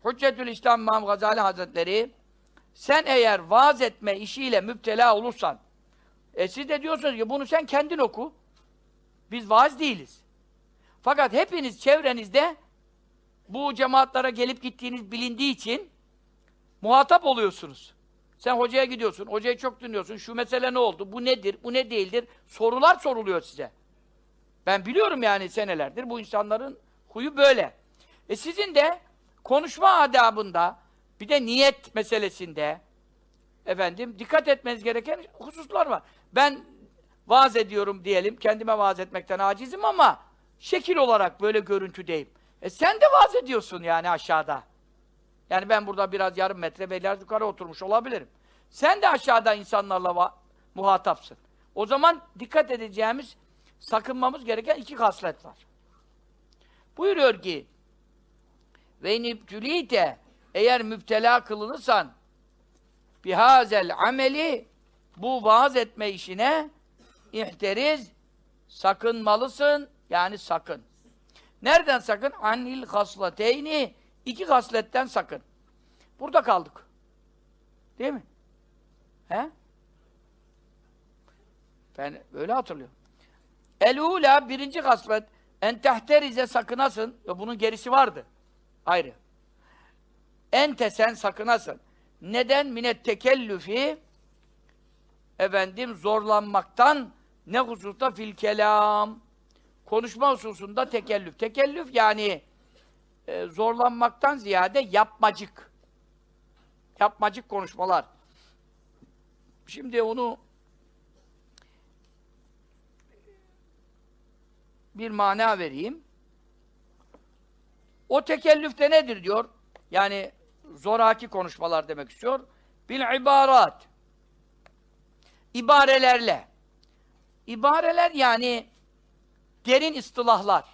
Hüccetül İslam İmam Gazali Hazretleri, sen eğer vaaz etme işiyle müptela olursan, siz de diyorsunuz ki bunu sen kendin oku. Biz vaaz değiliz. Fakat hepiniz çevrenizde bu cemaatlara gelip gittiğiniz bilindiği için muhatap oluyorsunuz. Sen hocaya gidiyorsun, hocayı çok dinliyorsun, şu mesele ne oldu, bu nedir, bu ne değildir, sorular soruluyor size. Ben biliyorum yani senelerdir bu insanların huyu böyle. Sizin de konuşma adabında, bir de niyet meselesinde dikkat etmeniz gereken hususlar var. Ben vaaz ediyorum diyelim, kendime vaaz etmekten acizim ama şekil olarak böyle görüntüdeyim. Sen de vaaz ediyorsun yani aşağıda. Yani ben burada biraz yarım metre biraz yukarı oturmuş olabilirim. Sen de aşağıda insanlarla muhatapsın. O zaman dikkat edeceğimiz, sakınmamız gereken iki haslet var. Buyuruyor ki ve inibtülite, eğer müptela kılınırsan bihazel ameli, bu vaaz etme işine ihteriz, sakınmalısın, yani sakın. Nereden sakın? Anil haslateyni, iki hasletten sakın. Burada kaldık. Değil mi? He? Ben öyle hatırlıyorum. El-ûlâ, birinci haslet, en tehterize, sakınasın. Bunun gerisi vardı. Ayrı. Ente, sen sakınasın. Neden? Minet tekellüfi, zorlanmaktan, ne hususta fil kelam. Konuşma hususunda tekellüf. Tekellüf yani zorlanmaktan ziyade yapmacık. Yapmacık konuşmalar. Şimdi onu bir mana vereyim. O tekellüfte nedir diyor? Yani zoraki konuşmalar demek istiyor. Bil ibarat. İbarelerle. İbareler yani derin istilahlar.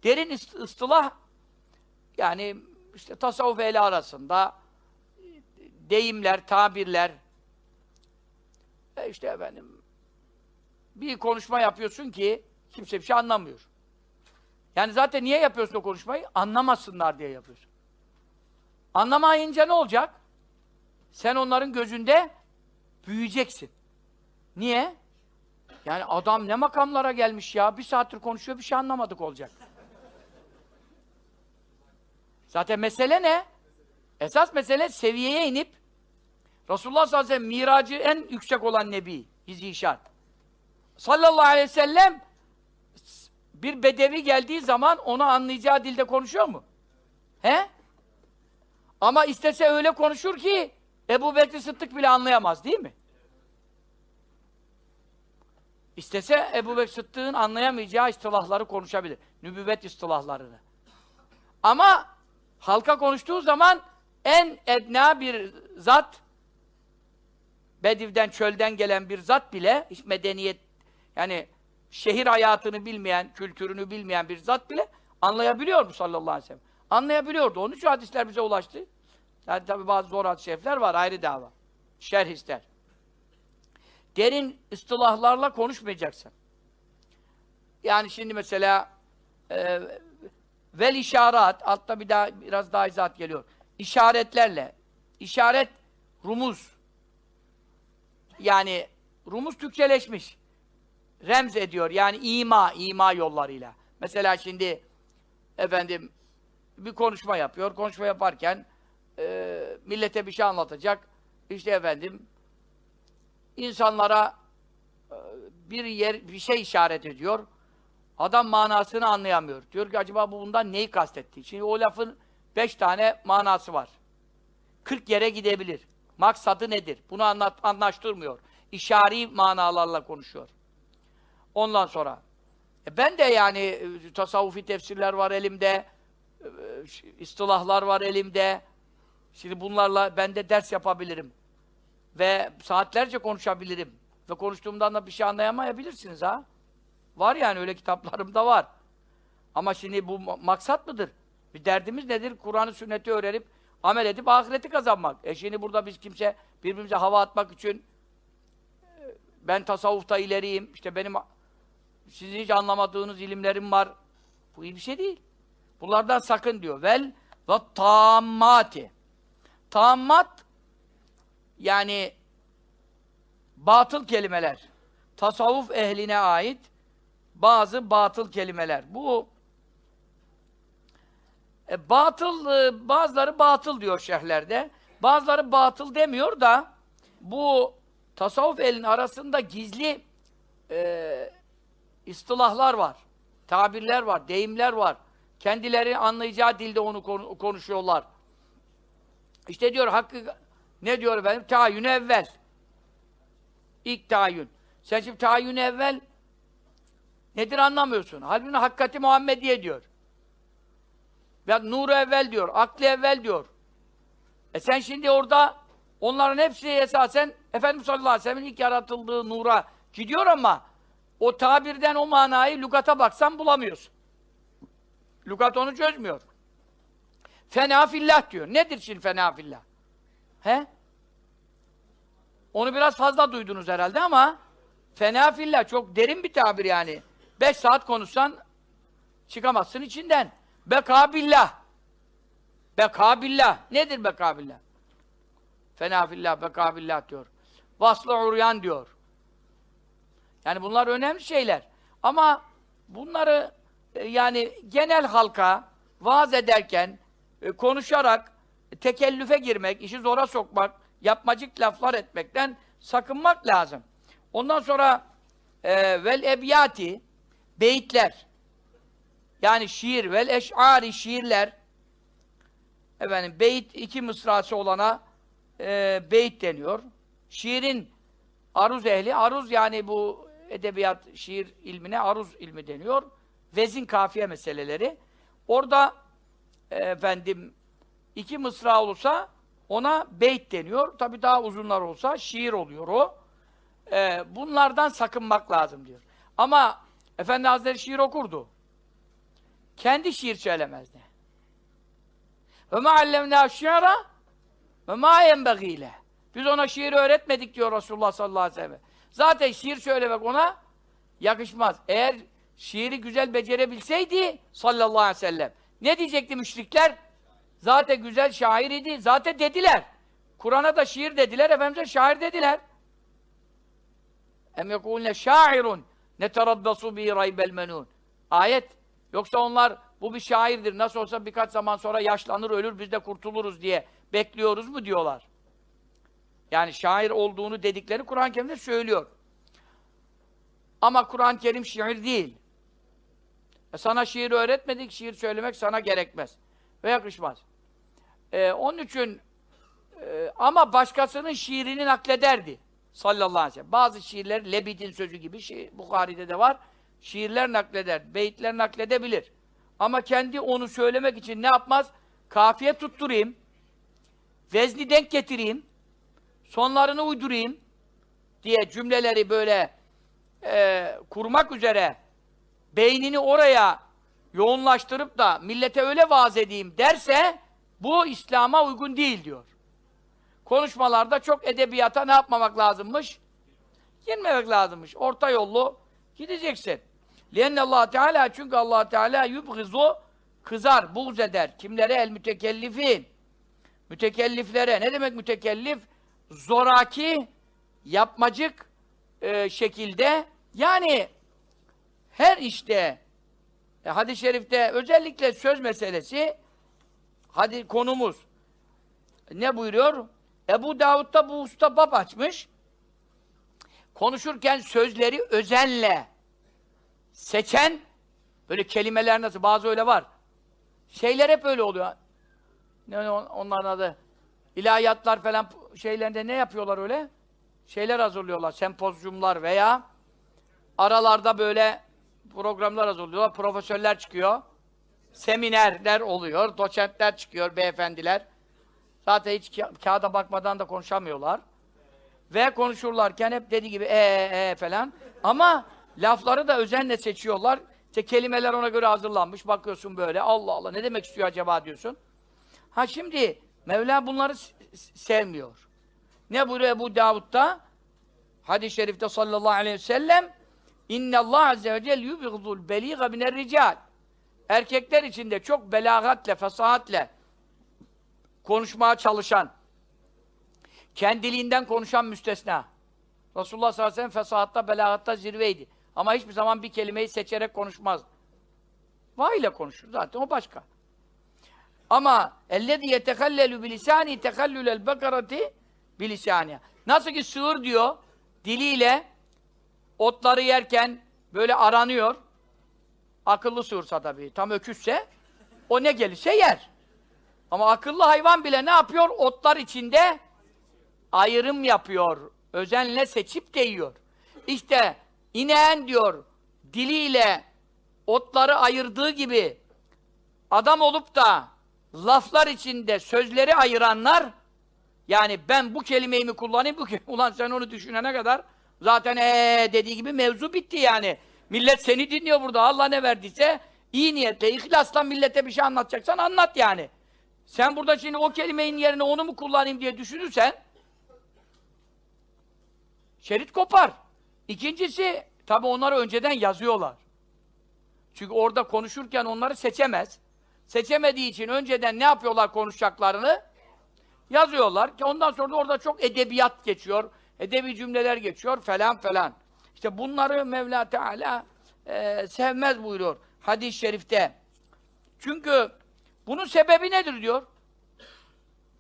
Derin istilah yani işte tasavvuf ehli arasında deyimler, tabirler bir konuşma yapıyorsun ki kimse bir şey anlamıyor. Yani zaten niye yapıyorsun o konuşmayı? Anlamasınlar diye yapıyorsun. Anlamayınca ne olacak? Sen onların gözünde büyüyeceksin. Niye? Yani adam ne makamlara gelmiş ya, bir saattir konuşuyor, bir şey anlamadık olacak. Zaten mesele ne? Esas mesele seviyeye inip Resulullah sallallahu aleyhi ve sellem miracı en yüksek olan Nebi, Zişan. Sallallahu aleyhi ve sellem bir bedevi geldiği zaman onu anlayacağı dilde konuşuyor mu? He? Ama istese öyle konuşur ki Ebu Bekir Sıddık bile anlayamaz, değil mi? İstese Ebu Bekir Sıddık'ın anlayamayacağı istilahları konuşabilir. Nübüvvet istilahlarını. Ama halka konuştuğu zaman en edna bir zat, Bediv'den, çölden gelen bir zat bile, hiç medeniyet, yani şehir hayatını bilmeyen, kültürünü bilmeyen bir zat bile anlayabiliyor mu sallallahu aleyhi ve sellem? Anlayabiliyordu. Onun için hadisler bize ulaştı. Yani tabi bazı zor hadis-i şerifler var, ayrı dava. Şerh ister. Derin istilahlarla konuşmayacaksın. Yani şimdi mesela vel işaret, altta biraz daha izah geliyor. İşaretlerle. İşaret, rumuz. Yani rumuz Türkçeleşmiş. Remz ediyor. Yani ima yollarıyla. Mesela şimdi bir konuşma yapıyor. Konuşma yaparken millete bir şey anlatacak. İşte insanlara bir şey işaret ediyor. Adam manasını anlayamıyor. Diyor ki acaba bu bundan neyi kastetti? Şimdi o lafın 5 tane manası var. 40 yere gidebilir. Maksadı nedir? Bunu anlaştırmıyor. İşari manalarla konuşuyor. Ondan sonra ben de yani tasavvufi tefsirler var elimde, istilahlar var elimde. Şimdi bunlarla ben de ders yapabilirim. Ve saatlerce konuşabilirim. Ve konuştuğumdan da bir şey anlayamayabilirsiniz ha. Var yani, öyle kitaplarım da var. Ama şimdi bu maksat mıdır? Bir derdimiz nedir? Kur'an'ı, sünneti öğrenip, amel edip ahireti kazanmak. Şimdi burada biz birbirimize hava atmak için ben tasavvufta ileriyim, işte benim sizin hiç anlamadığınız ilimlerim var. Bu iyi bir şey değil. Bunlardan sakın diyor. Vel ve tammati. Tammat yani batıl kelimeler. Tasavvuf ehline ait bazı batıl kelimeler. Bu batıl, bazıları batıl diyor şeyhlerde. Bazıları batıl demiyor da bu tasavvuf ehlinin arasında gizli istilahlar var. Tabirler var, deyimler var. Kendileri anlayacağı dilde onu konuşuyorlar. İşte diyor hakkı ne diyor efendim? Tayyün evvel. İlk tayyün. Sen şimdi tayyün evvel nedir anlamıyorsun. Halbuki hakikati Muhammediye diyor. Ve nuru evvel diyor, aklı evvel diyor. Sen şimdi orada onların hepsi esasen Efendimiz sallallahu aleyhi ve sellem'in ilk yaratıldığı nura gidiyor ama o tabirden o manayı lügata baksan bulamıyorsun. Lügat onu çözmüyor. Fena fillah diyor. Nedir şimdi fena fillah? He? Onu biraz fazla duydunuz herhalde ama fena fillah çok derin bir tabir yani. 5 saat konuşsan çıkamazsın içinden. Beka billah. Beka billah. Nedir beka billah? Fena fillah, beka billah diyor. Vaslı uryan diyor. Yani bunlar önemli şeyler. Ama bunları yani genel halka vaaz ederken konuşarak tekellüfe girmek, işi zora sokmak, yapmacık laflar etmekten sakınmak lazım. Ondan sonra vel ebyati beyitler yani şiir vel eş'ari şiirler efendim beyit iki mısrası olana beyit deniyor. Şiirin aruz ehli, aruz yani bu edebiyat, şiir ilmine aruz ilmi deniyor. Vezin kafiye meseleleri. Orada efendim iki mısra olursa ona beyt deniyor. Tabii daha uzunlar olsa şiir oluyor o. Bunlardan sakınmak lazım diyor. Ama Efendi Hazretleri şiir okurdu. Kendi şiir söylemezdi. Ve ma allemnâ şi'ra ve mâ yenbegîle. Biz ona şiir öğretmedik diyor Resulullah sallallahu aleyhi ve sellem. Zaten şiir söylemek ona yakışmaz. Eğer şiiri güzel becerebilseydi sallallahu aleyhi ve sellem ne diyecekti müşrikler? Zaten güzel şair idi. Zaten dediler. Kur'an'a da şiir dediler. Efendimiz'e şair dediler. Em yekûne şairun neterabbasu bi raybel menûn. Ayet. Yoksa onlar bu bir şairdir. Nasıl olsa birkaç zaman sonra yaşlanır, ölür, biz de kurtuluruz diye bekliyoruz mu diyorlar. Yani şair olduğunu dedikleri Kur'an-ı Kerim'de söylüyor. Ama Kur'an-ı Kerim şiir değil. Sana şiir öğretmedik, şiir söylemek sana gerekmez. Ve yakışmaz. Onun için ama başkasının şiirini naklederdi. Sallallahu aleyhi ve sellem. Bazı şiirler Lebid'in sözü gibi, Bukhari'de de var. Şiirler nakleder, beyitler nakledebilir. Ama kendi onu söylemek için ne yapmaz? Kafiye tutturayım, vezni denk getireyim, sonlarını uydurayım diye cümleleri böyle kurmak üzere beynini oraya yoğunlaştırıp da millete öyle vaaz edeyim derse bu İslam'a uygun değil diyor. Konuşmalarda çok edebiyata ne yapmamak lazımmış? Girmemek lazımmış. Orta yollu gideceksin. لِيَنَّ اللّٰهَ Teala çünkü Allah Teala yubghizu kızar, buğz eder. Kimlere? El mütekellifin. Mütekelliflere. Ne demek mütekellif? Zoraki, yapmacık şekilde. Yani her işte hadis-i şerifte özellikle söz meselesi hadi konumuz. Ne buyuruyor? Ebu Davud'da bu usta bab açmış. Konuşurken sözleri özenle seçen böyle kelimeler nasıl? Bazı öyle var. Şeyler hep öyle oluyor. Ne onların adı? İlahiyatlar falan şeylerinde ne yapıyorlar öyle? Şeyler hazırlıyorlar. Sempozyumlar veya aralarda böyle programlar hazırlıyorlar. Profesörler çıkıyor. Seminerler oluyor. Doçentler çıkıyor, beyefendiler. Zaten hiç kağıda bakmadan da konuşamıyorlar. Ve konuşurlarken hep dediği gibi falan. Ama lafları da özenle seçiyorlar. İşte kelimeler ona göre hazırlanmış. Bakıyorsun böyle. Allah Allah ne demek istiyor acaba diyorsun. Ha şimdi Mevla bunları sevmiyor. Ne buyuruyor Ebu Davud'da? Hadis-i şerifte sallallahu aleyhi ve sellem İnnallâh azze ve celle yubghidul belîga minel rical. Erkekler içinde çok belagatle, fesahatle konuşmaya çalışan, kendiliğinden konuşan müstesna. Resulullah sallallahu aleyhi ve sellem fesahatta, belagatta zirveydi. Ama hiçbir zaman bir kelimeyi seçerek konuşmaz. Vahiy ile konuşur zaten, o başka. Ama اَلَّذِي يَتَخَلَّلُ بِلِسَانِ تَخَلُّلَ الْبَقَرَةِ بِلِسَانِهَا. Nasıl ki sığır diyor, diliyle otları yerken böyle aranıyor. Akıllı sığırsa tabii, tam öküzse o ne gelirse yer. Ama akıllı hayvan bile ne yapıyor? Otlar içinde ayrım yapıyor. Özenle seçip de yiyor. İşte ineğin diyor, diliyle otları ayırdığı gibi adam olup da laflar içinde sözleri ayıranlar, yani ben bu kelimeyi mi kullanayım, bu ulan sen onu düşünene kadar zaten dediği gibi mevzu bitti yani. Millet seni dinliyor burada. Allah ne verdiyse iyi niyetle, ihlasla millete bir şey anlatacaksan anlat yani. Sen burada şimdi o kelimenin yerine onu mu kullanayım diye düşünürsen şerit kopar. İkincisi, tabi onları önceden yazıyorlar. Çünkü orada konuşurken onları seçemez. Seçemediği için önceden ne yapıyorlar konuşacaklarını? Yazıyorlar ki ondan sonra da orada çok edebiyat geçiyor. Edebi cümleler geçiyor falan falan. İşte bunları Mevla Teala sevmez buyuruyor hadis-i şerifte. Çünkü bunun sebebi nedir diyor.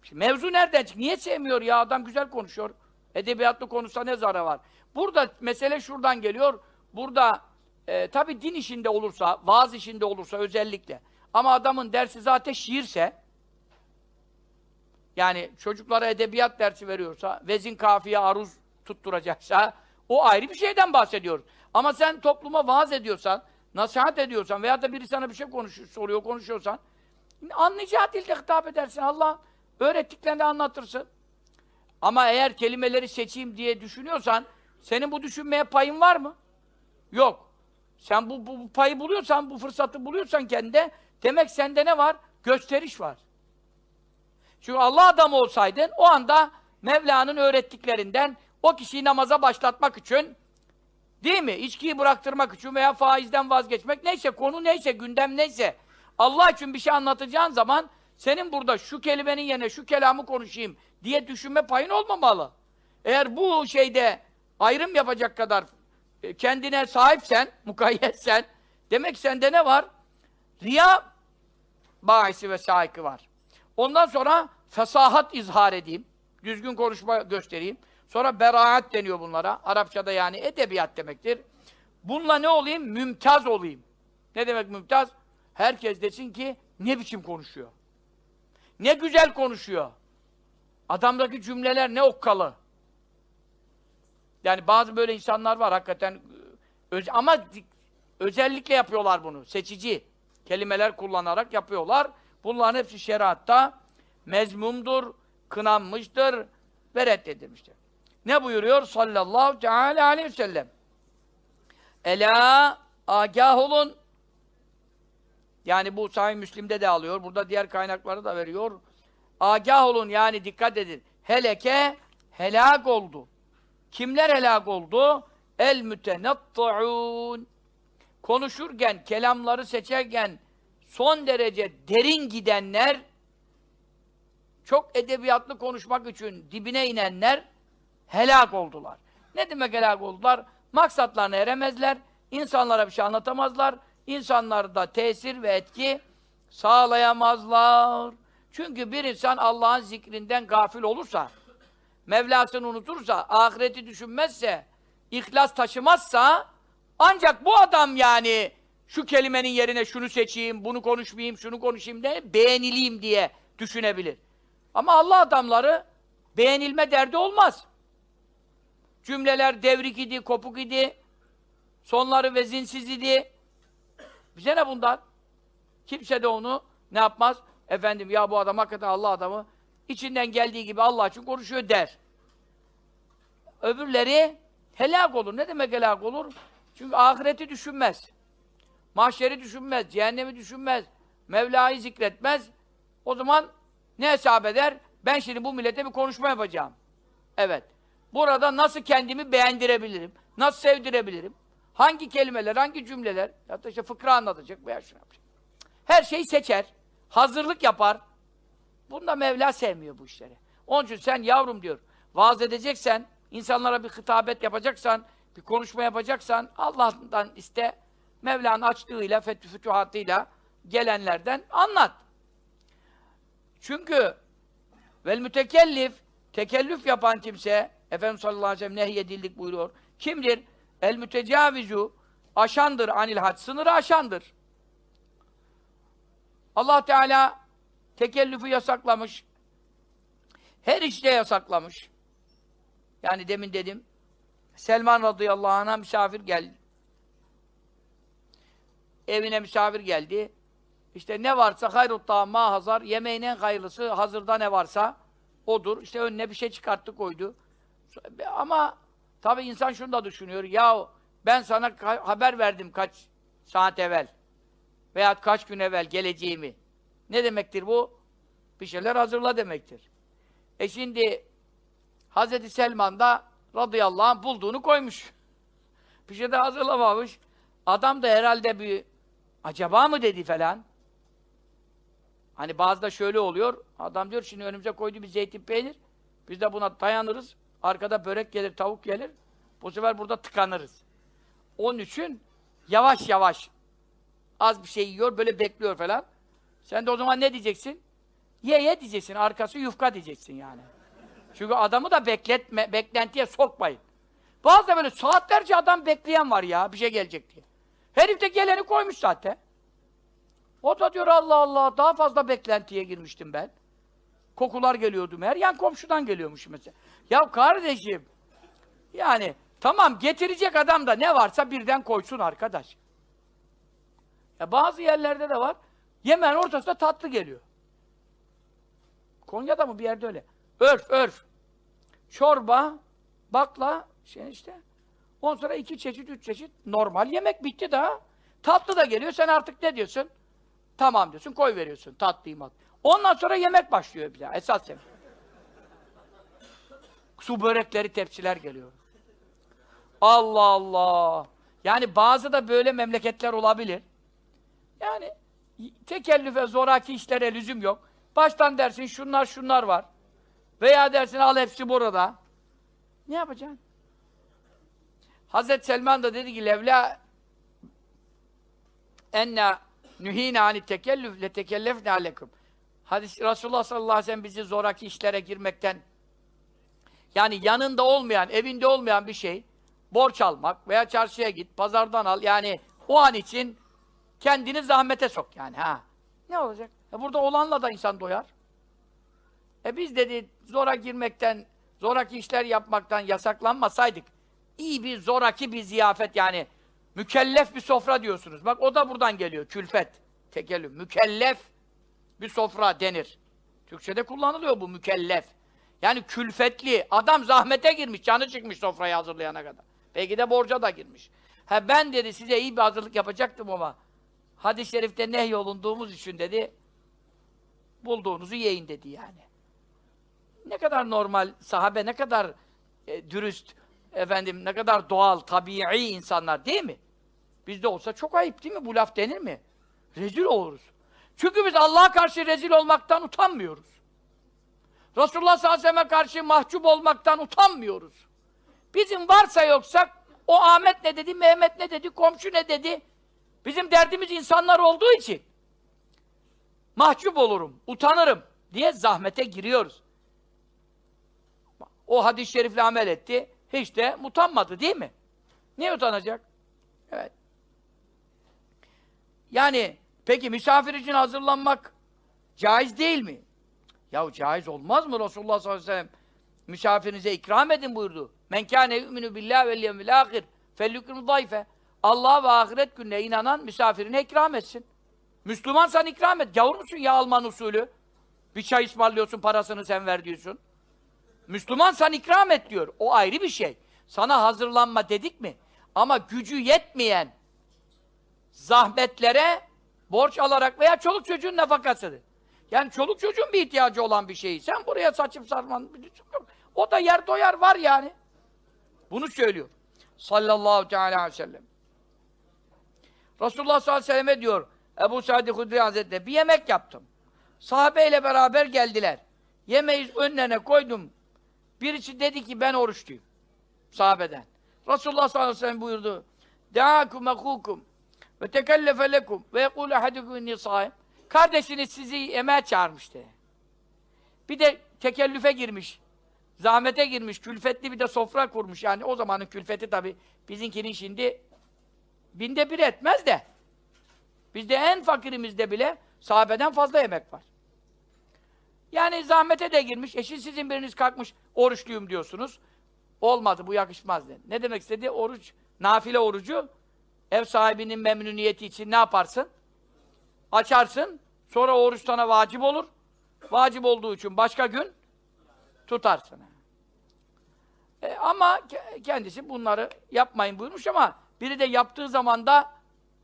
Şimdi mevzu nereden çıktı? Niye sevmiyor ya? Adam güzel konuşuyor. Edebiyatlı konuşsa ne zararı var? Burada mesele şuradan geliyor. Burada tabii din işinde olursa, vaaz işinde olursa özellikle. Ama adamın dersi zaten şiirse, yani çocuklara edebiyat dersi veriyorsa, vezin kafiye aruz tutturacaksa, o ayrı bir şeyden bahsediyoruz. Ama sen topluma vaaz ediyorsan, nasihat ediyorsan veya da biri sana bir şey soruyor, konuşuyorsan, anlayacağı dilde hitap edersin. Allah öğrettiklerini anlatırsın. Ama eğer kelimeleri seçeyim diye düşünüyorsan, senin bu düşünmeye payın var mı? Yok. Sen bu payı buluyorsan, bu fırsatı buluyorsan kendine, demek sende ne var? Gösteriş var. Çünkü Allah adamı olsaydın, o anda Mevla'nın öğrettiklerinden o kişiyi namaza başlatmak için, değil mi? İçkiyi bıraktırmak için veya faizden vazgeçmek, neyse, konu neyse, gündem neyse, Allah için bir şey anlatacağın zaman, senin burada şu kelimenin yerine şu kelamı konuşayım diye düşünme payın olmamalı. Eğer bu şeyde ayrım yapacak kadar kendine sahipsen, mukayyetsen, demek sende ne var? Riya bahisi ve saiki var. Ondan sonra fesahat izhar edeyim, düzgün konuşma göstereyim. Sonra beraat deniyor bunlara. Arapçada yani edebiyat demektir. Bununla ne olayım? Mümtaz olayım. Ne demek mümtaz? Herkes desin ki ne biçim konuşuyor. Ne güzel konuşuyor. Adamdaki cümleler ne okkalı. Yani bazı böyle insanlar var hakikaten ama özellikle yapıyorlar bunu. Seçici kelimeler kullanarak yapıyorlar. Bunların hepsi şeriatta mezmumdur, kınanmıştır ve reddedilmiştir. Ne buyuruyor sallallahu teala aleyhi ve sellem? Ela agah olun. Yani bu Sahih Müslim'de de alıyor. Burada diğer kaynakları da veriyor. Agah olun, yani dikkat edin. Heleke helak oldu. Kimler helak oldu? El mütenattuun. Konuşurken, kelamları seçerken son derece derin gidenler, çok edebiyatlı konuşmak için dibine inenler helak oldular. Ne demek helak oldular? Maksatlarına eremezler, insanlara bir şey anlatamazlar, insanlarda tesir ve etki sağlayamazlar. Çünkü bir insan Allah'ın zikrinden gafil olursa, Mevlasını unutursa, ahireti düşünmezse, ihlas taşımazsa, ancak bu adam yani şu kelimenin yerine şunu seçeyim, bunu konuşmayayım, şunu konuşayım diye beğenileyim diye düşünebilir. Ama Allah adamları beğenilme derdi olmaz. Cümleler devrik idi, kopuk idi, sonları vezinsiz idi. Bize ne bundan? Kimse de onu ne yapmaz? Efendim ya bu adam hakikaten Allah adamı, içinden geldiği gibi Allah için konuşuyor der. Öbürleri helak olur. Ne demek helak olur? Çünkü ahireti düşünmez. Mahşeri düşünmez, cehennemi düşünmez, Mevla'yı zikretmez. O zaman ne hesap eder? Ben şimdi bu millete bir konuşma yapacağım. Evet. Burada nasıl kendimi beğendirebilirim? Nasıl sevdirebilirim? Hangi kelimeler, hangi cümleler? Ya da işte fıkra anlatacak veya şunu yapacak. Her şeyi seçer. Hazırlık yapar. Bunda Mevla sevmiyor bu işleri. Onun için sen yavrum diyor, vaaz edeceksen, insanlara bir hitabet yapacaksan, bir konuşma yapacaksan, Allah'tan iste, Mevla'nın açtığıyla, fütühatıyla gelenlerden anlat. Çünkü vel mütekellif, tekellüf yapan kimse, Efendimiz sallallahu aleyhi ve sellem nehyedildik buyuruyor. Kimdir? El mütecavizu, aşandır anil had, sınırı aşandır. Allah Teala tekellüfü yasaklamış. Her işte yasaklamış. Yani demin dedim, Selman radıyallahu anh'a misafir geldi. Evine misafir geldi. İşte ne varsa hayrut ma hazar, yemeğin en hayırlısı hazırda ne varsa odur. İşte önüne bir şey çıkarttı koydu. Ama tabii insan şunu da düşünüyor. Ya ben sana haber verdim kaç saat evvel veya kaç gün evvel geleceğimi. Ne demektir bu? Bir şeyler hazırla demektir. Şimdi Hazreti Selman da radıyallahu anh bulduğunu koymuş. Bir şey de hazırlamamış. Adam da herhalde bir acaba mı dedi falan. Hani bazıda şöyle oluyor. Adam diyor şimdi önümüze koydu bir zeytin peynir. Biz de buna dayanırız. Arkada börek gelir, tavuk gelir. Bu sefer burada tıkanırız. Onun için yavaş yavaş az bir şey yiyor, böyle bekliyor falan. Sen de o zaman ne diyeceksin? Ye diyeceksin, arkası yufka diyeceksin yani. Çünkü adamı da beklentiye sokmayın. Bazı böyle saatlerce adam bekleyen var ya, bir şey gelecek diye. Herif de geleni koymuş zaten. O da diyor Allah Allah, daha fazla beklentiye girmiştim ben. Kokular geliyordu meğer, yan komşudan geliyormuş mesela. Ya kardeşim, yani tamam getirecek adam da ne varsa birden koysun arkadaş. Ya bazı yerlerde de var, yemeğin ortasında tatlı geliyor. Konya'da mı bir yerde öyle. Örf. Çorba, bakla, şey işte. Ondan sonra 2 çeşit, 3 çeşit normal yemek bitti daha. Tatlı da geliyor, sen artık ne diyorsun? Tamam diyorsun, koy veriyorsun tatlıyı mat. Ondan sonra yemek başlıyor bir daha, esas yemek. Su börekleri, tepsiler geliyor. Allah Allah! Yani bazı da böyle memleketler olabilir. Yani tekellüfe, zoraki işlere lüzum yok. Baştan dersin şunlar var. Veya dersin al hepsi burada. Ne yapacaksın? Hazreti Selman da dedi ki levla enna nuhina ani tekellüf le tekellefne alekum. Hadis Resulullah sallallahu aleyhi ve sellem bizi zoraki işlere girmekten, yani yanında olmayan, evinde olmayan bir şey, borç almak veya çarşıya git, pazardan al, yani o an için kendini zahmete sok yani ha. Ne olacak? Burada olanla da insan doyar. Biz dedi zora girmekten, zoraki işler yapmaktan yasaklanmasaydık, iyi bir zoraki bir ziyafet yani mükellef bir sofra diyorsunuz. Bak o da buradan geliyor. Külfet, tekellüm. Mükellef bir sofra denir. Türkçede kullanılıyor bu mükellef. Yani külfetli. Adam zahmete girmiş, canı çıkmış sofrayı hazırlayana kadar. Belki de borca da girmiş. Ben dedi size iyi bir hazırlık yapacaktım ama hadis-i şerifte nehyolunduğumuz için dedi bulduğunuzu yiyin dedi yani. Ne kadar normal, sahabe ne kadar dürüst, efendim ne kadar doğal, tabii insanlar değil mi? Bizde olsa çok ayıp değil mi? Bu laf denir mi? Rezil oluruz. Çünkü biz Allah'a karşı rezil olmaktan utanmıyoruz. Resulullah sallallahu aleyhi ve sellem'e karşı mahcup olmaktan utanmıyoruz. Bizim varsa yoksa o Ahmet ne dedi, Mehmet ne dedi, komşu ne dedi? Bizim derdimiz insanlar olduğu için mahcup olurum, utanırım diye zahmete giriyoruz. O hadis-i şerifle amel etti, hiç de utanmadı değil mi? Niye utanacak? Evet. Yani peki misafir için hazırlanmak caiz değil mi? Yahu caiz olmaz mı? Resulullah sallallahu aleyhi ve sellem misafirinize ikram edin buyurdu. Men kâne yu'minu billahi vel yevmil âhir felyukrim zayfe. Allah'a ve ahiret gününe inanan misafirine ikram etsin. Müslümansan ikram et. Gavur musun ya Alman usulü? Bir çay ısmarlıyorsun, parasını sen ver diyorsun. Müslümansan ikram et diyor. O ayrı bir şey. Sana hazırlanma dedik mi? Ama gücü yetmeyen zahmetlere borç alarak veya çoluk çocuğun nafakasıdır. Yani çoluk çocuğun bir ihtiyacı olan bir şeyi sen buraya saçıp sarman yok. O da yer doyar var yani. Bunu söylüyor. Sallallahu teala aleyhi ve sellem. Resulullah sallallahu aleyhi ve selleme diyor Ebu Said Hudri Hazretleri bir yemek yaptım. Sahabeyle beraber geldiler. Yemeği önlerine koydum. Birisi dedi ki ben oruçluyum. Sahabeden. Resulullah sallallahu aleyhi ve sellem buyurdu. Deâkum ekûkum ve tekellefe lekum ve yekûl ehadüküm inni sâim. Kardeşiniz sizi yemeğe çağırmıştı. Bir de tekellüfe girmiş. Zahmete girmiş. Külfetli bir de sofra kurmuş. Yani o zamanın külfeti tabi bizinkinin şimdi 1/1000 etmez de. Bizde en fakirimizde bile sahabeden fazla yemek var. Yani zahmete de girmiş. Eşin sizin biriniz kalkmış oruçluyum diyorsunuz. Olmadı bu yakışmaz dedi. Ne demek istedi? Oruç, nafile orucu ev sahibinin memnuniyeti için ne yaparsın? Açarsın. Sonra oruç sana vacip olur. Vacip olduğu için başka gün tutarsın. Ama kendisi bunları yapmayın buyurmuş ama biri de yaptığı zaman da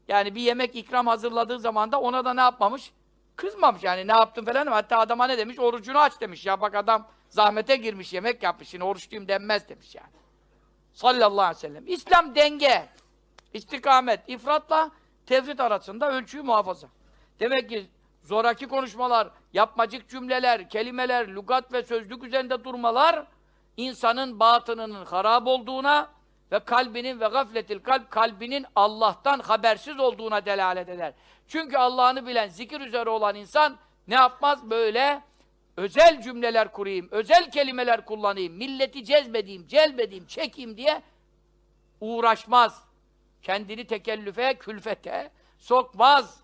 yani bir yemek ikram hazırladığı zaman da ona da ne yapmamış? Kızmamış yani ne yaptın falan ama hatta adama ne demiş? Orucunu aç demiş. Ya bak adam zahmete girmiş, yemek yapmış. Şimdi oruçluyum denmez demiş yani. Sallallahu aleyhi ve sellem. İslam denge, istikamet, ifratla tefrit arasında ölçüyü muhafaza. Demek ki zoraki konuşmalar, yapmacık cümleler, kelimeler, lügat ve sözlük üzerinde durmalar insanın batınının harap olduğuna ve kalbinin ve gafletil kalbinin Allah'tan habersiz olduğuna delalet eder. Çünkü Allah'ını bilen, zikir üzere olan insan ne yapmaz? Böyle özel cümleler kurayım, özel kelimeler kullanayım, milleti cezbedeyim, celbedeyim, çekeyim diye uğraşmaz. Kendini tekellüfe, külfete sokmaz.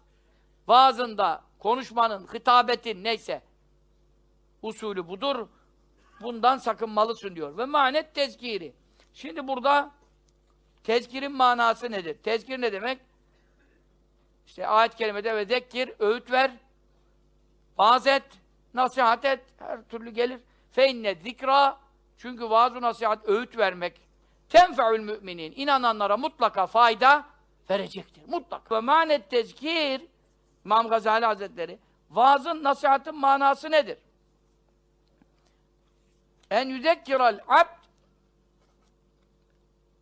Vaazında, konuşmanın, hitabetin neyse usulü budur. Bundan sakınmalısın diyor. Ve manet tezkiri. Şimdi burada tezkirin manası nedir? Tezkir ne demek? İşte ayet-i kerimede ve zekkir, öğüt ver, vaaz et, nasihat et, her türlü gelir. Fe inne zikra, çünkü vaaz-ı nasihat, öğüt vermek, tenfe'ül müminin, inananlara mutlaka fayda verecektir. Mutlaka. Ve manet tezkir, İmam Gazali Hazretleri, vaazın, nasihatın manası nedir? En yüzekkiral abd,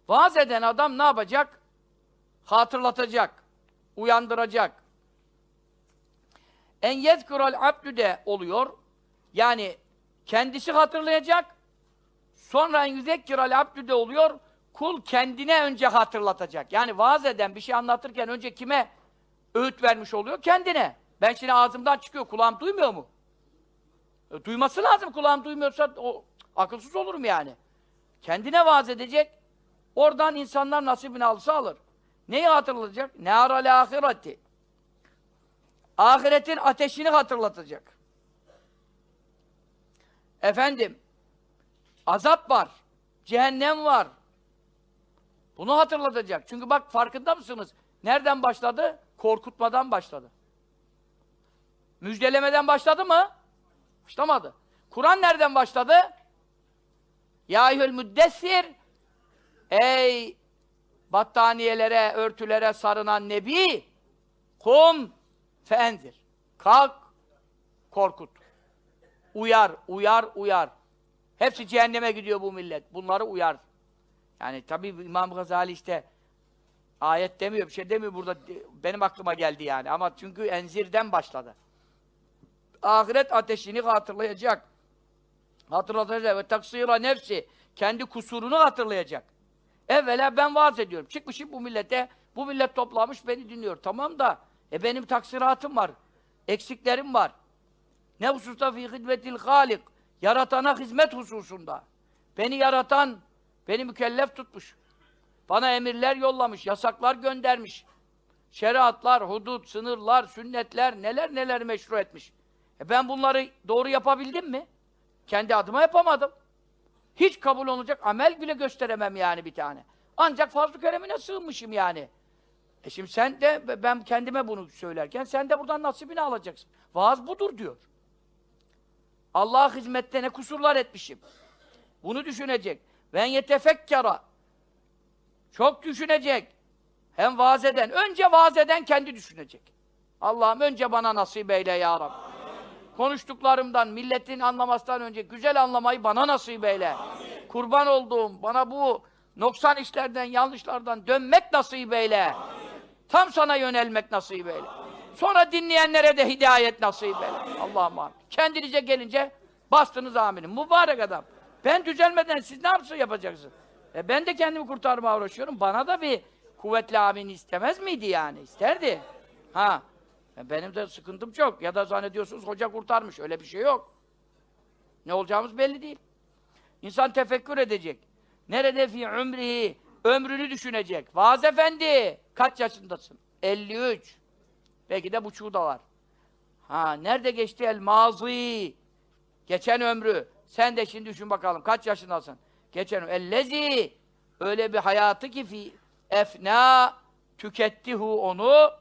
vaaz eden adam ne yapacak? Hatırlatacak, uyandıracak. En yezkural abdü de oluyor. Yani kendisi hatırlayacak. Sonra en yüzekkiral abdü de oluyor. Kul kendine önce hatırlatacak. Yani vaaz eden bir şey anlatırken önce kime öğüt vermiş oluyor? Kendine. Ben şimdi ağzımdan çıkıyor, kulağım duymuyor mu? Duyması lazım. Kulağım duymuyorsa o akılsız olurum yani. Kendine vaaz edecek. Oradan insanlar nasibini alsa alır. Neyi hatırlatacak? Nâral âhireti. Ahiretin ateşini hatırlatacak. Efendim, azap var, cehennem var. Bunu hatırlatacak. Çünkü bak farkında mısınız? Nereden başladı? Korkutmadan başladı. Müjdelemeden başladı mı? Başlamadı. Kur'an nereden başladı? Ya eyyühel müddessir, ey battaniyelere, örtülere sarınan nebi, kum feenzir. Kalk, korkut. Uyar, uyar, uyar. Hepsi cehenneme gidiyor bu millet. Bunları uyar. Yani tabii İmam Gazali işte ayet demiyor, bir şey demiyor burada. Benim aklıma geldi yani. Ama çünkü enzirden başladı. Ahiret ateşini hatırlayacak. Hatırlatacak ve taksira nefsi. Kendi kusurunu hatırlayacak. Evvela ben vaaz ediyorum. Çıkmışım bu millete, bu millet toplamış beni dinliyor. Tamam da benim taksiratım var. Eksiklerim var. Ne hususta fî hidmetil hâlik. Yaratana hizmet hususunda. Beni yaratan, beni mükellef tutmuş. Bana emirler yollamış, yasaklar göndermiş. Şeriatlar, hudut, sınırlar, sünnetler, neler neler meşru etmiş. Ben bunları doğru yapabildim mi? Kendi adıma yapamadım. Hiç kabul olacak amel bile gösteremem yani bir tane. Ancak fazl-ı keremine sığınmışım yani. Şimdi sen de, ben kendime bunu söylerken, sen de buradan nasibini alacaksın. Vaaz budur diyor. Allah'a hizmette ne kusurlar etmişim. Bunu düşünecek. Ve yetefekkara. Çok düşünecek. Hem vaaz eden, önce vaaz eden kendi düşünecek. Allah'ım önce bana nasip eyle ya Rabbi. Amin. Konuştuklarımdan, milletin anlamasından önce güzel anlamayı bana nasip eyle. Amin. Kurban olduğum, bana bu noksan işlerden, yanlışlardan dönmek nasip eyle. Amin. Tam sana yönelmek nasip eyle. Amin. Sonra dinleyenlere de hidayet nasip eyle. Allah'ım amin. Kendinize gelince bastınız amirim. Mübarek adam. Ben düzelmeden siz ne yapacaksınız? Ben de kendimi kurtarmaya uğraşıyorum. Bana da bir kuvvetli amin istemez miydi yani? İsterdi. Ha. Benim de sıkıntım çok. Ya da zannediyorsunuz hoca kurtarmış. Öyle bir şey yok. Ne olacağımız belli değil. İnsan tefekkür edecek. Nerede fi ömrihi? Ömrünü düşünecek. Vaaz efendi, kaç yaşındasın? 53. Belki de buçuğu da var. Ha, nerede geçti el mazi? Geçen ömrü. Sen de şimdi düşün bakalım, kaç yaşındasın? Geçen ömrü. Ellezi, öyle bir hayatı ki fi efna, tükettihu onu.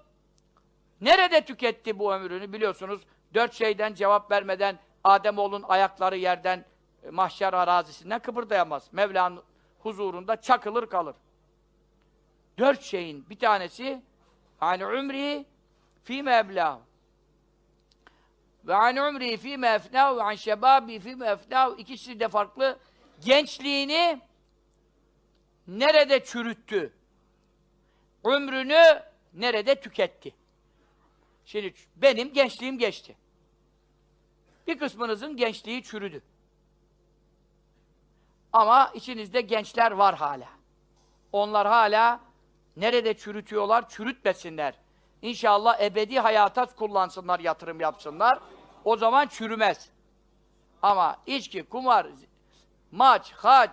Nerede tüketti bu ömrünü biliyorsunuz. 4 şeyden cevap vermeden Ademoğlu'nun ayakları yerden mahşer arazisinden kıpırdayamaz. Mevla'nın huzurunda çakılır kalır. 4 şeyin bir tanesi yani ümri fîme eblâhu ve an ümri fîme efnâhu ve an şebâbi fîme efnâhu. İkisi de farklı. Gençliğini nerede çürüttü? Ömrünü nerede tüketti? Şimdi benim gençliğim geçti. Bir kısmınızın gençliği çürüdü. Ama içinizde gençler var hala. Onlar hala nerede çürütüyorlar? Çürütmesinler. İnşallah ebedi hayata kullansınlar, yatırım yapsınlar. O zaman çürümez. Ama içki, kumar, maç, hac,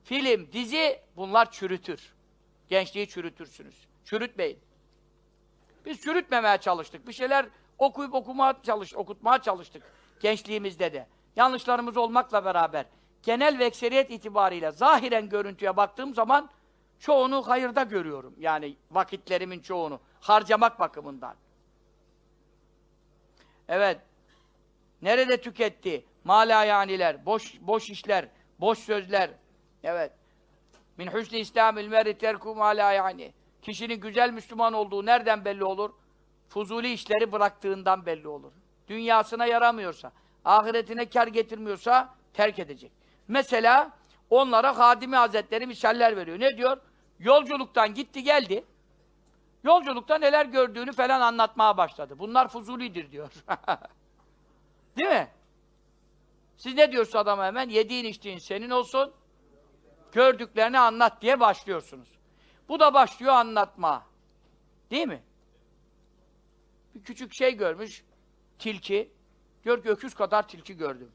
film, dizi bunlar çürütür. Gençliği çürütürsünüz. Çürütmeyin. Biz çürütmemeye çalıştık. Bir şeyler okutmaya çalıştık gençliğimizde de. Yanlışlarımız olmakla beraber genel ve ekseriyet itibariyle zahiren görüntüye baktığım zaman çoğunu hayırda görüyorum. Yani vakitlerimin çoğunu harcamak bakımından. Evet. Nerede tüketti? Malayaniler, boş işler, boş sözler. Evet. Min husni İslamil mer'i terku malayani. Kişinin güzel Müslüman olduğu nereden belli olur? Fuzuli işleri bıraktığından belli olur. Dünyasına yaramıyorsa, ahiretine kar getirmiyorsa terk edecek. Mesela onlara Hadimi Hazretleri misaller veriyor. Ne diyor? Yolculuktan gitti geldi. Yolculukta neler gördüğünü falan anlatmaya başladı. Bunlar fuzulidir diyor. Değil mi? Siz ne diyorsunuz adama hemen? Yediğin içtiğin senin olsun. Gördüklerini anlat diye başlıyorsunuz. Bu da başlıyor anlatma. Değil mi? Bir küçük şey görmüş, tilki. Diyor ki öküz kadar tilki gördüm.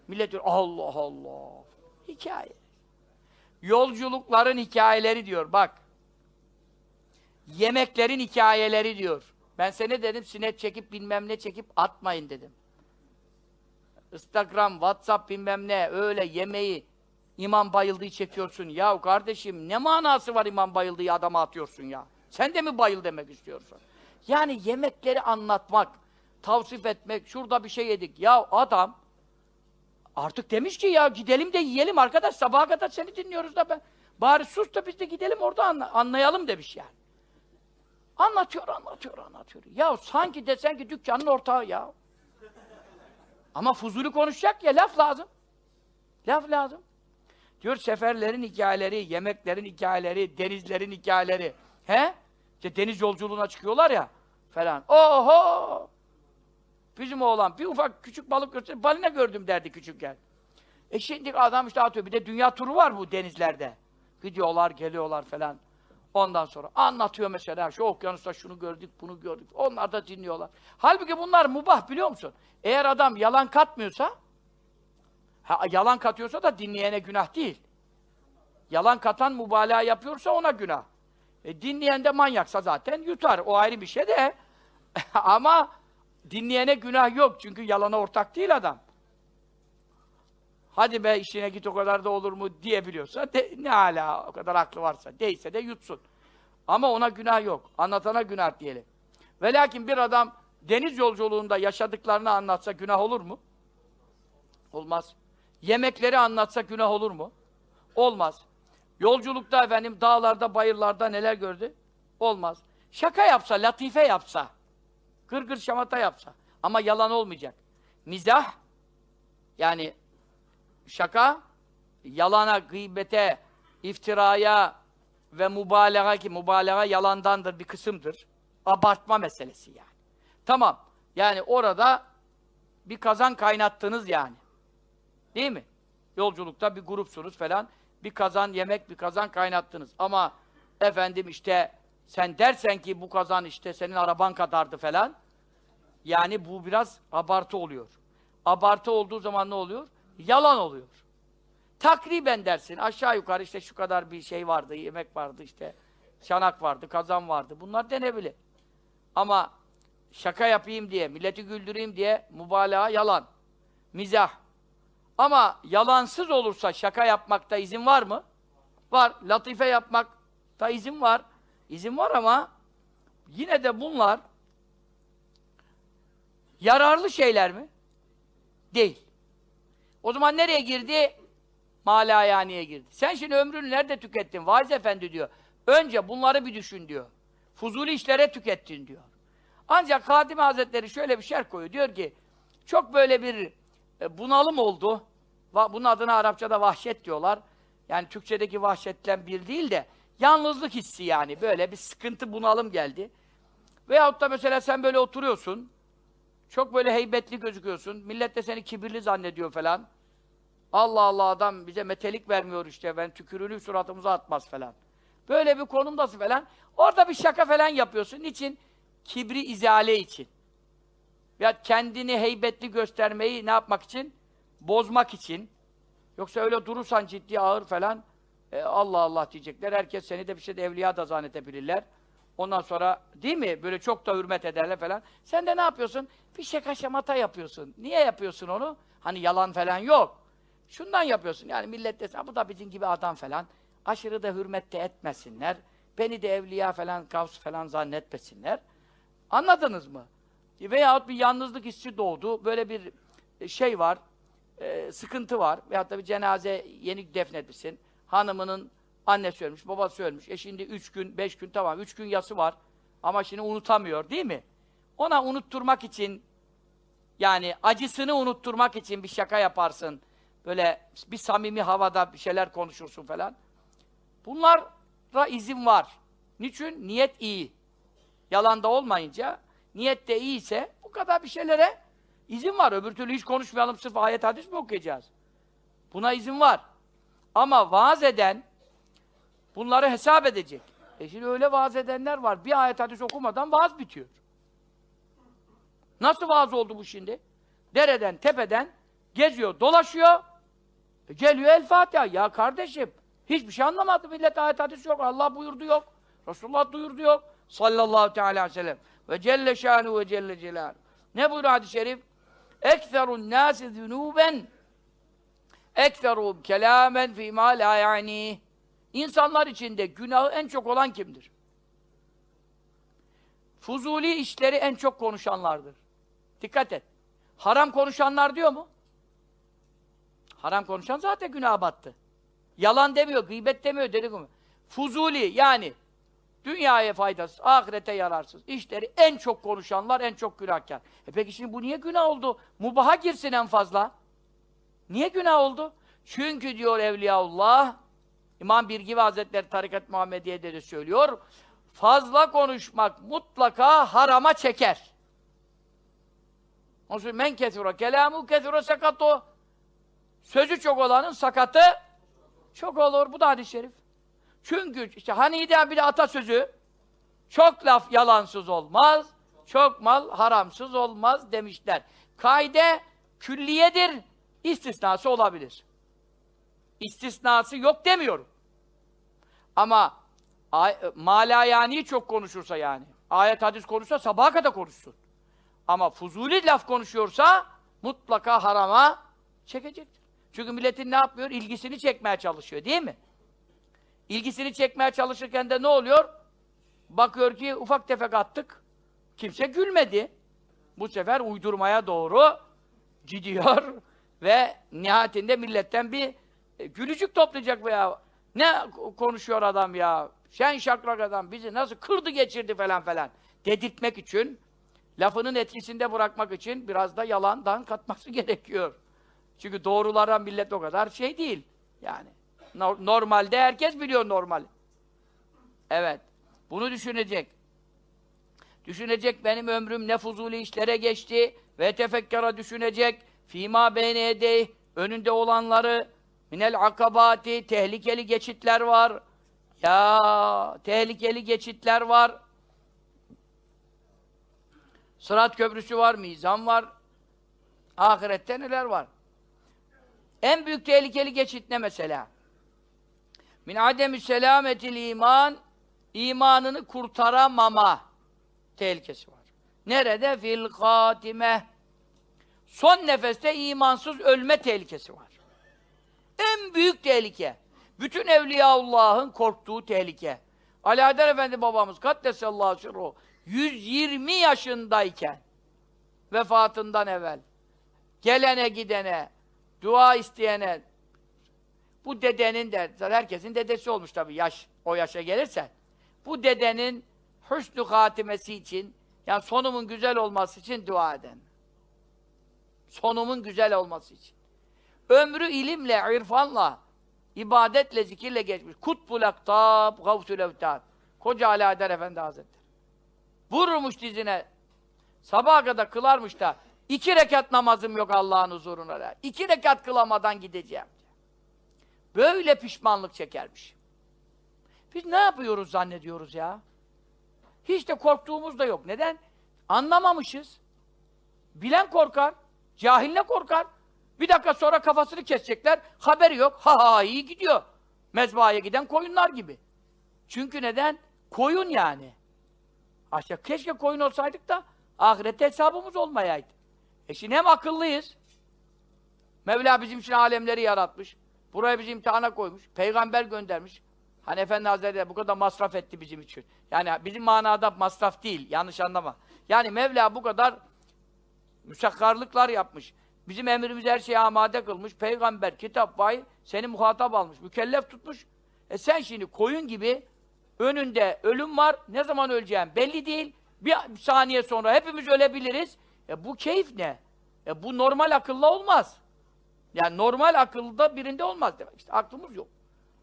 Millet diyor Allah Allah. Hikaye. Yolculukların hikayeleri diyor bak. Yemeklerin hikayeleri diyor. Ben sana dedim sinet çekip bilmem ne çekip atmayın dedim. Instagram, WhatsApp bilmem ne öyle yemeği İmam Bayıldı'yı çekiyorsun. Ya kardeşim ne manası var İmam Bayıldı'yı adama atıyorsun ya? Sen de mi bayıl demek istiyorsun? Yani yemekleri anlatmak, tavsif etmek, şurada bir şey yedik. Ya adam artık demiş ki ya gidelim de yiyelim arkadaş sabaha kadar seni dinliyoruz da ben. Bari sus da biz de gidelim orada anlayalım demiş yani. Anlatıyor. Ya sanki desen ki dükkanın ortağı ya. Ama fuzuli konuşacak ya laf lazım. Laf lazım. Diyor seferlerin hikayeleri, yemeklerin hikayeleri, denizlerin hikayeleri. He? İşte deniz yolculuğuna çıkıyorlar ya falan. Oho! Bizim oğlan bir ufak küçük balık gösterdi. Balina gördüm derdi küçükken. Şimdi adam işte atıyor. Bir de dünya turu var bu denizlerde. Gidiyorlar, geliyorlar falan. Ondan sonra anlatıyor mesela. Şu okyanusta şunu gördük, bunu gördük. Onlar da dinliyorlar. Halbuki bunlar mubah biliyor musun? Eğer adam yalan katmıyorsa yalan katıyorsa da dinleyene günah değil. Yalan katan mübalağa yapıyorsa ona günah. Dinleyen de manyaksa zaten yutar. O ayrı bir şey de. Ama dinleyene günah yok. Çünkü yalana ortak değil adam. Hadi be işine git o kadar da olur mu diyebiliyorsa ne hala o kadar aklı varsa. Değilse de yutsun. Ama ona günah yok. Anlatana günah diyelim. Ve lakin bir adam deniz yolculuğunda yaşadıklarını anlatsa günah olur mu? Olmaz. Yemekleri anlatsa günah olur mu? Olmaz. Yolculukta efendim dağlarda, bayırlarda neler gördü? Olmaz. Şaka yapsa, latife yapsa, gırgır şamata yapsa ama yalan olmayacak. Mizah yani şaka yalana, gıybete, iftiraya ve mübalağa ki mübalağa yalandandır, bir kısımdır. Abartma meselesi yani. Tamam. Yani orada bir kazan kaynattınız yani. Değil mi? Yolculukta bir grupsunuz falan. Bir kazan yemek, bir kazan kaynattınız. Ama efendim işte sen dersen ki bu kazan işte senin araban kadardı falan. Yani bu biraz abartı oluyor. Abartı olduğu zaman ne oluyor? Yalan oluyor. Takriben dersin. Aşağı yukarı işte şu kadar bir şey vardı, yemek vardı işte. Çanak vardı, kazan vardı. Bunlar denebilir. Ama şaka yapayım diye, milleti güldüreyim diye mübalağa yalan. Mizah. Ama yalansız olursa şaka yapmakta izin var mı? Var. Latife yapmakta izin var. İzin var ama yine de bunlar yararlı şeyler mi? Değil. O zaman nereye girdi? Malayaniye girdi. Sen şimdi ömrünü nerede tükettin? Vaiz efendi diyor. Önce bunları bir düşün diyor. Fuzuli işlere tükettin diyor. Ancak Kadimi Hazretleri şöyle bir şerh koyuyor. Diyor ki, çok böyle bir bunalım oldu. Bunun adına Arapçada vahşet diyorlar. Yani Türkçedeki vahşetten bir değil de yalnızlık hissi yani. Böyle bir sıkıntı, bunalım geldi. Veyahut da mesela sen böyle oturuyorsun. Çok böyle heybetli gözüküyorsun. Millet de seni kibirli zannediyor falan. Allah Allah, adam bize metelik vermiyor işte. Ben tükürüğünü suratımıza atmaz falan. Böyle bir konumdasın falan. Orada bir şaka falan yapıyorsun. Niçin? Kibri izale için. Ya kendini heybetli göstermeyi ne yapmak için? Bozmak için. Yoksa öyle durursan ciddi, ağır falan Allah Allah diyecekler. Herkes seni de bir şey de evliya da zannedebilirler. Ondan sonra değil mi? Böyle çok da hürmet ederler falan. Sen de ne yapıyorsun? Bir şaka şamata yapıyorsun. Niye yapıyorsun onu? Hani yalan falan yok. Şundan yapıyorsun. Yani millet desin, bu da bizim gibi adam falan. Aşırı da hürmet de etmesinler. Beni de evliya falan, kavs falan zannetmesinler. Anladınız mı? Veyahut bir yalnızlık hissi doğdu. Böyle bir şey var. Sıkıntı var. Veyahut da bir cenaze yeni defnetmişsin. Hanımının annesi ölmüş, babası ölmüş. Şimdi 3 gün, 5 gün tamam. 3 gün yası var. Ama şimdi unutamıyor değil mi? Ona unutturmak için, yani acısını unutturmak için bir şaka yaparsın. Böyle bir samimi havada bir şeyler konuşursun falan. Bunlara izin var. Niçin? Niyet iyi. Yalanda olmayınca, niyet de iyiyse bu kadar bir şeylere izin var. Öbür türlü hiç konuşmayalım, sırf ayet hadis mi okuyacağız? Buna izin var. Ama vaaz eden bunları hesap edecek. Şimdi öyle vaaz edenler var. Bir ayet hadis okumadan vaaz bitiyor. Nasıl vaaz oldu bu şimdi? Dereden, tepeden geziyor, dolaşıyor. Geliyor El Fatiha. Ya kardeşim, hiçbir şey anlamadı. Millet ayet hadis yok. Allah buyurdu yok. Resulullah duyurdu yok. Sallallahu teala aleyhi ve sellem. Ve Celle şânuhu ve Celle celâluhu. Ne buyuruyor hadis-i şerif? Ekserun nâsi zünûben ekserum kelâmen fîmâ lâ ya'nî. İnsanlar içinde günahı en çok olan kimdir? Fuzuli işleri en çok konuşanlardır. Dikkat et. Haram konuşanlar diyor mu? Haram konuşan zaten günaha battı. Yalan demiyor, gıybet demiyor, dedikodu. Fuzuli yani dünyaya faydasız, ahirete yararsız işleri en çok konuşanlar en çok günahkar. Peki şimdi bu niye günah oldu? Mubaha girsin en fazla. Niye günah oldu? Çünkü diyor Evliyaullah, İmam Birgivi Hazretleri Tarikat Muhammediye'de de söylüyor, fazla konuşmak mutlaka harama çeker. Onun için men kethura kelamu kethura sakato. Sözü çok olanın sakatı çok olur. Bu da hadis-i şerif. Çünkü işte Hani'den bir atasözü, çok laf yalansız olmaz, çok mal haramsız olmaz demişler. Kaide külliyedir, istisnası olabilir. İstisnası yok demiyorum. Ama malayani çok konuşursa yani, ayet hadis konuşsa sabaha kadar konuşsun. Ama fuzuli laf konuşuyorsa mutlaka harama çekecektir. Çünkü milletin ne yapıyor? İlgisini çekmeye çalışıyor, değil mi? İlgisini çekmeye çalışırken de ne oluyor? Bakıyor ki ufak tefek attık, kimse gülmedi. Bu sefer uydurmaya doğru gidiyor ve nihayetinde milletten bir gülücük toplayacak veya ne konuşuyor adam ya? Şen şakrak adam bizi nasıl kırdı geçirdi falan falan dedirtmek için, lafının etkisinde bırakmak için biraz da yalandan katması gerekiyor. Çünkü doğrulara millet o kadar şey değil. Yani normalde herkes biliyor normal. Evet. Bunu düşünecek. Düşünecek benim ömrüm ne fuzuli işlere geçti. Ve tefekkara düşünecek. Fîmâ beyne yedeyh. Önünde olanları. Minel akabati. Tehlikeli geçitler var. Ya tehlikeli geçitler var. Sırat köprüsü var, mizan var. Ahirette neler var? En büyük tehlikeli geçit ne mesela? Min ademü selametil iman, imanını kurtaramama tehlikesi var. Nerede? Fil katime. Son nefeste imansız ölme tehlikesi var. En büyük tehlike. Bütün Evliyaullah'ın korktuğu tehlike. Ali Haydar Efendi babamız kaddesallahu sirruhu 120 yaşındayken vefatından evvel gelene gidene, dua isteyene, bu dedenin de, herkesin dedesi olmuş tabii yaş, o yaşa gelirse, bu dedenin hüsnü hatimesi için, yani sonumun güzel olması için dua eden. Sonumun güzel olması için. Ömrü ilimle, irfanla, ibadetle, zikirle geçmiş. Kutbul aktab, gavsül evtad. Koca Ali Haydar Efendi Hazretleri. Vururmuş dizine, sabaha kadar kılarmış da, 2 rekat namazım yok Allah'ın huzuruna. 2 rekat kılamadan gideceğim. Böyle pişmanlık çekermiş. Biz ne yapıyoruz zannediyoruz ya? Hiç de korktuğumuz da yok. Neden? Anlamamışız. Bilen korkar, cahil ne korkar? Bir dakika sonra kafasını kesecekler, haberi yok. Ha ha iyi gidiyor. Mezbahaya giden koyunlar gibi. Çünkü neden? Koyun yani. Aşağı keşke koyun olsaydık da ahirette hesabımız olmayaydı. Şimdi hem akıllıyız. Mevla bizim için alemleri yaratmış. Buraya bizi imtihana koymuş. Peygamber göndermiş. Hani Efendi Hazretleri bu kadar masraf etti bizim için. Yani bizim manada masraf değil. Yanlış anlama. Yani Mevla bu kadar müsakkarlıklar yapmış. Bizim emrimizi her şeye amade kılmış. Peygamber, kitap, vahiy seni muhatap almış. Mükellef tutmuş. Sen şimdi koyun gibi önünde ölüm var. Ne zaman öleceğim belli değil. Bir saniye sonra hepimiz ölebiliriz. Bu keyif ne? Bu normal akılla olmaz. Yani normal akılda birinde olmaz demek. İşte aklımız yok.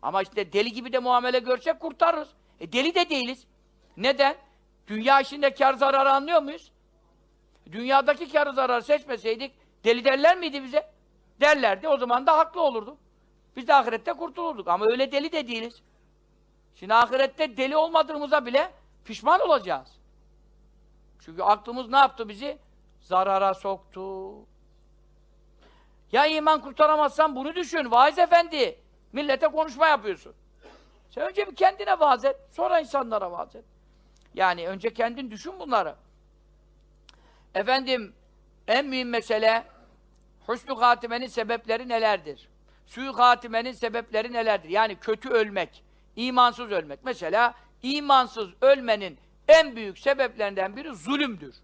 Ama işte deli gibi de muamele görsek kurtarırız. Deli de değiliz. Neden? Dünya işinde kar zararı anlıyor muyuz? Dünyadaki karı zararı seçmeseydik deli derler miydi bize? Derlerdi. O zaman da haklı olurdu. Biz de ahirette kurtulurduk. Ama öyle deli de değiliz. Şimdi ahirette deli olmadığımıza bile pişman olacağız. Çünkü aklımız ne yaptı bizi? Zarara soktu. Ya iman kurtaramazsan bunu düşün. Vaiz efendi. Millete konuşma yapıyorsun. Sen önce bir kendine vaaz et. Sonra insanlara vaaz et. Yani önce kendin düşün bunları. Efendim, en mühim mesele hüsnü hatimenin sebepleri nelerdir? Sü-i hatimenin sebepleri nelerdir? Yani kötü ölmek, imansız ölmek. Mesela imansız ölmenin en büyük sebeplerinden biri zulümdür.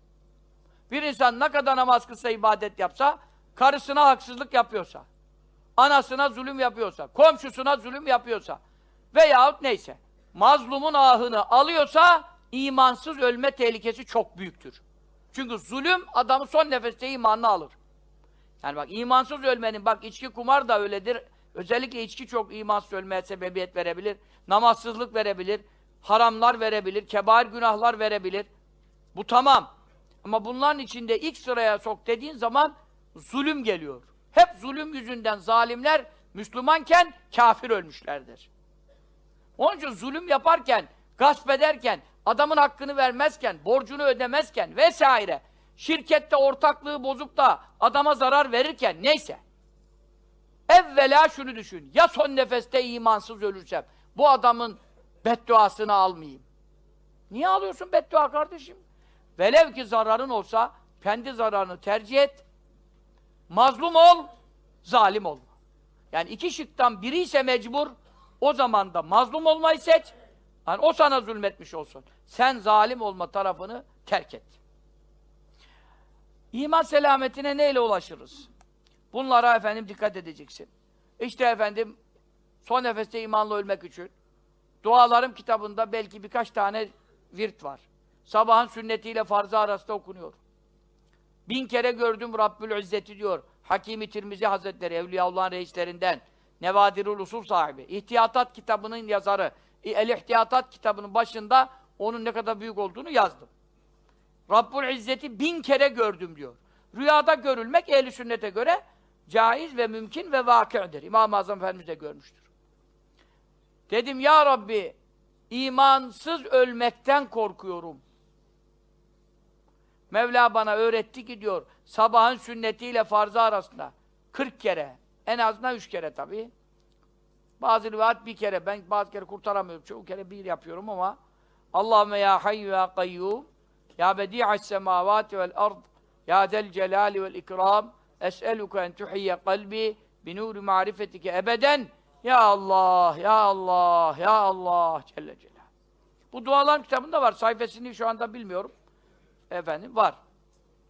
Bir insan ne kadar namaz kılsa, ibadet yapsa, karısına haksızlık yapıyorsa, anasına zulüm yapıyorsa, komşusuna zulüm yapıyorsa veyahut neyse, mazlumun ahını alıyorsa, imansız ölme tehlikesi çok büyüktür. Çünkü zulüm, adamı son nefeste imanını alır. Yani bak, imansız ölmenin, bak içki, kumar da öyledir. Özellikle içki çok imansız ölmeye sebebiyet verebilir. Namazsızlık verebilir. Haramlar verebilir. Kebair günahlar verebilir. Bu tamam. Ama bunların içinde ilk sıraya sok dediğin zaman zulüm geliyor. Hep zulüm yüzünden zalimler Müslümanken kafir ölmüşlerdir. Onun için zulüm yaparken, gasp ederken, adamın hakkını vermezken, borcunu ödemezken vesaire, şirkette ortaklığı bozup da adama zarar verirken neyse. Evvela şunu düşün, ya son nefeste imansız ölürsem, bu adamın bedduasını almayayım. Niye alıyorsun beddua kardeşim? Velev ki zararın olsa, kendi zararını tercih et, mazlum ol, zalim olma. Yani iki şıktan biri ise mecbur, o zaman da mazlum olmayı seç, yani o sana zulmetmiş olsun. Sen zalim olma tarafını terk et. İman selametine neyle ulaşırız? Bunlara efendim dikkat edeceksin. İşte efendim, son nefeste imanla ölmek için dualarım kitabında belki birkaç tane virt var. Sabahın sünnetiyle farzı arasında okunuyor. 1000 kere gördüm Rabbül İzzeti diyor. Hakim-i Tirmizi Hazretleri, Evliyaullah'ın reislerinden, Nevadirul Usul sahibi, İhtiyatat kitabının yazarı, El-İhtiyatat kitabının başında onun ne kadar büyük olduğunu yazdım. Rabbul İzzet'i 1000 kere gördüm diyor. Rüyada görülmek ehl-i sünnete göre caiz ve mümkün ve vakı'dır. İmam-ı Azam Efendimiz de görmüştür. Dedim ya Rabbi, imansız ölmekten korkuyorum. Mevla bana öğretti ki diyor, sabahın sünnetiyle farzı arasında 40 kere, en azından 3 kere tabii. Bazı rivayet 1 kere, ben bazı kere kurtaramıyorum, çoğu kere 1 yapıyorum ama Allahümme ya hayyu ya kayyum, ya bedi'as semavati vel ard, ya del celali vel ikram, es'eluke en tuhiyye kalbi, binuri marifetike ebeden, ya Allah, ya Allah, ya Allah, Celle Celal. Bu duaların kitabında var, sayfasını şu anda bilmiyorum. Efendim, var.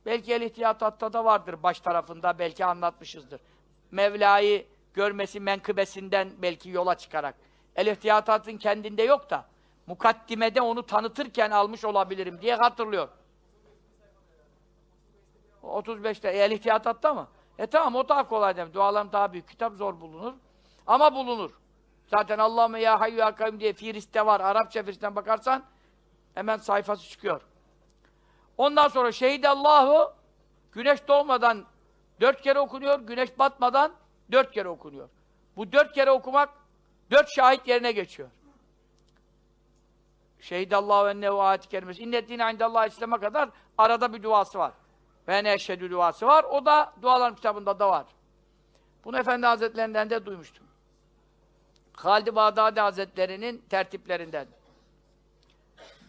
Belki El-İhtiyatatta da vardır baş tarafında, belki anlatmışızdır. Mevla'yı görmesi menkıbesinden belki yola çıkarak. El-İhtiyatatın kendinde yok da, mukaddimede onu tanıtırken almış olabilirim diye hatırlıyor. 35'te, El-İhtiyatatta mı? Tamam, o daha kolay demek. Dualarım daha büyük, kitap zor bulunur. Ama bulunur. Zaten Allahümme ya hayyu ya kayyum diye Firis'te var, Arapça Firis'ten bakarsan hemen sayfası çıkıyor. Ondan sonra Şehidallahu, güneş doğmadan 4 kere okunuyor, güneş batmadan 4 kere okunuyor. Bu 4 kere okumak 4 şahit yerine geçiyor. Şehidallahu ennehu ayet-i kerimesi. İnneddîne indallâhi İslam'a kadar arada bir duası var. Ve ne eşhedü duası var. O da duaların kitabında da var. Bunu Efendi Hazretlerinden de duymuştum. Halid-i Bağdadi Hazretleri'nin tertiplerinden.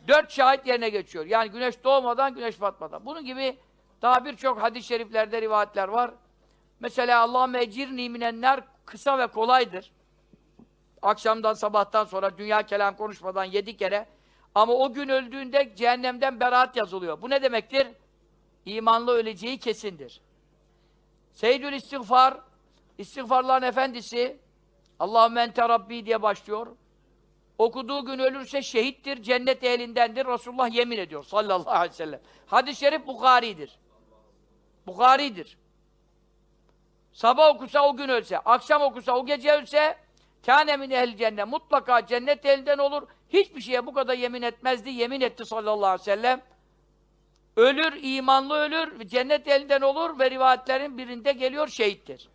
4 şahit yerine geçiyor. Yani güneş doğmadan, güneş batmadan. Bunun gibi daha birçok hadis-i şeriflerde rivayetler var. Mesela Allahümme ecirni minennâr kısa ve kolaydır. Akşamdan, sabahtan sonra dünya kelam konuşmadan 7 kere. Ama o gün öldüğünde cehennemden beraat yazılıyor. Bu ne demektir? İmanlı öleceği kesindir. Seyyidül İstiğfar, istiğfarların efendisi, Allahümme ente Rabbi diye başlıyor. Okuduğu gün ölürse şehittir, cennet ehlindendir. Resulullah yemin ediyor sallallahu aleyhi ve sellem. Hadis-i şerif Bukhari'dir. Bukhari'dir. Sabah okusa o gün ölse, akşam okusa o gece ölse, kâne min ehl cennet, mutlaka cennet ehlinden olur. Hiçbir şeye bu kadar yemin etmezdi, yemin etti sallallahu aleyhi ve sellem. Ölür, imanlı ölür, cennet elinden olur ve rivayetlerin birinde geliyor, şehittir.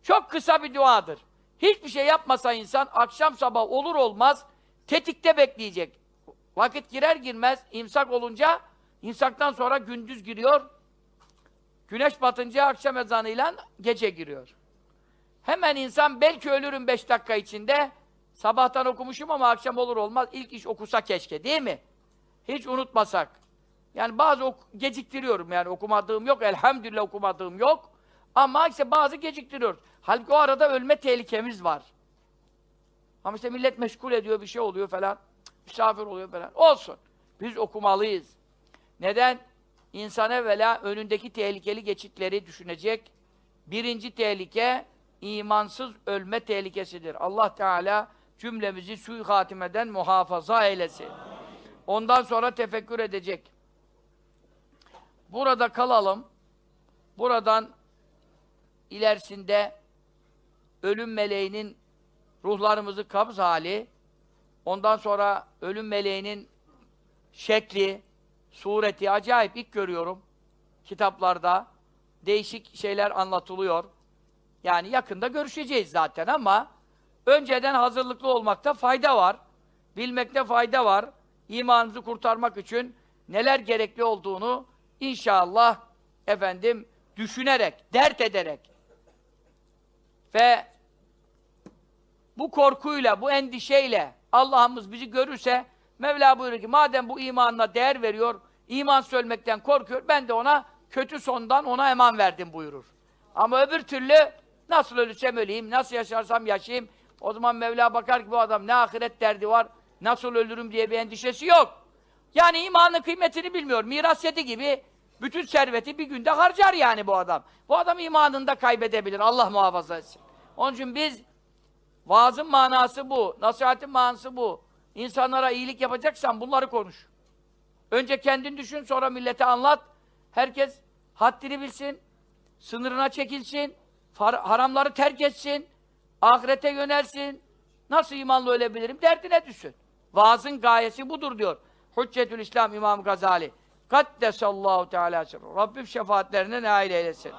Çok kısa bir duadır. Hiçbir şey yapmasa insan, akşam sabah olur olmaz, tetikte bekleyecek. Vakit girer girmez, imsak olunca, imsaktan sonra gündüz giriyor, güneş batınca akşam ezanıyla gece giriyor. Hemen insan, belki ölürüm 5 dakika içinde, sabahtan okumuşum ama akşam olur olmaz, ilk iş okusa keşke, değil mi? Hiç unutmasak. Yani bazı geciktiriyorum, yani okumadığım yok, elhamdülillah okumadığım yok. Ama işte bazı geciktiriyoruz. Halbuki o arada ölme tehlikemiz var. Ama işte millet meşgul ediyor, bir şey oluyor falan. Misafir oluyor falan. Olsun. Biz okumalıyız. Neden? İnsan evvela önündeki tehlikeli geçitleri düşünecek. Birinci tehlike, imansız ölme tehlikesidir. Allah Teala cümlemizi sui hatimeden muhafaza eylesin. Ondan sonra tefekkür edecek. Burada kalalım. Buradan ilerisinde ölüm meleğinin ruhlarımızı kabz hali, ondan sonra ölüm meleğinin şekli, sureti acayip, ilk görüyorum. Kitaplarda değişik şeyler anlatılıyor. Yani yakında görüşeceğiz zaten ama önceden hazırlıklı olmakta fayda var. Bilmekte fayda var. İmanımızı kurtarmak için neler gerekli olduğunu inşallah efendim düşünerek, dert ederek ve bu korkuyla, bu endişeyle Allah'ımız bizi görürse Mevla buyuruyor ki madem bu imanına değer veriyor, iman söylemekten korkuyor, ben de ona kötü sondan ona eman verdim buyurur. Ama öbür türlü nasıl ölürsem öleyim, nasıl yaşarsam yaşayayım, o zaman Mevla bakar ki bu adam ne ahiret derdi var, nasıl ölürüm diye bir endişesi yok. Yani imanın kıymetini bilmiyor. Miras yedi gibi bütün serveti bir günde harcar yani bu adam. Bu adam imanını da kaybedebilir. Allah muhafaza etsin. Onun için biz vaazın manası bu, nasihatin manası bu. İnsanlara iyilik yapacaksan bunları konuş. Önce kendin düşün, sonra millete anlat. Herkes haddini bilsin, sınırına çekilsin, haramları terk etsin, ahirete yönelsin. Nasıl imanlı ölebilirim? Derdine düşsün. Vaazın gayesi budur diyor. Hüccetül İslam İmam Gazali. Kaddesallahu Teala sırrı. Rabbim şefaatlerine nail eylesin.